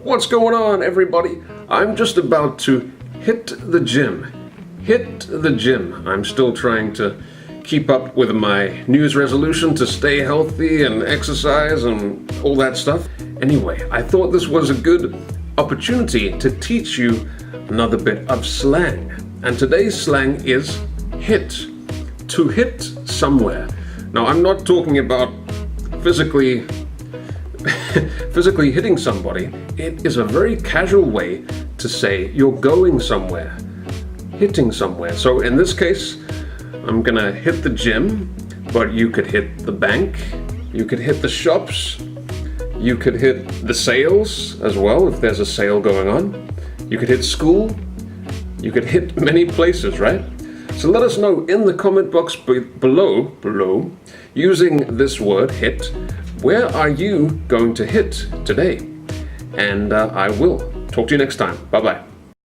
What's going on, everybody? I'm just about to hit the gym. Hit the gym. I'm still trying to keep up with my New Year's resolution to stay healthy and exercise and all that stuff. Anyway, I thought this was a good opportunity to teach you another bit of slang. And today's slang is hit. To hit somewhere. Now, I'm not talking about physically hitting somebody. It is a very casual way to say you're going somewhere, hitting somewhere. So in this case, I'm gonna hit the gym, but you could hit the bank, you could hit the shops, you could hit the sales as well if there's a sale going on, you could hit school, you could hit many places, right? So let us know in the comment box below, using this word hit, where are you going to hit today? And I will talk to you next time. Bye-bye.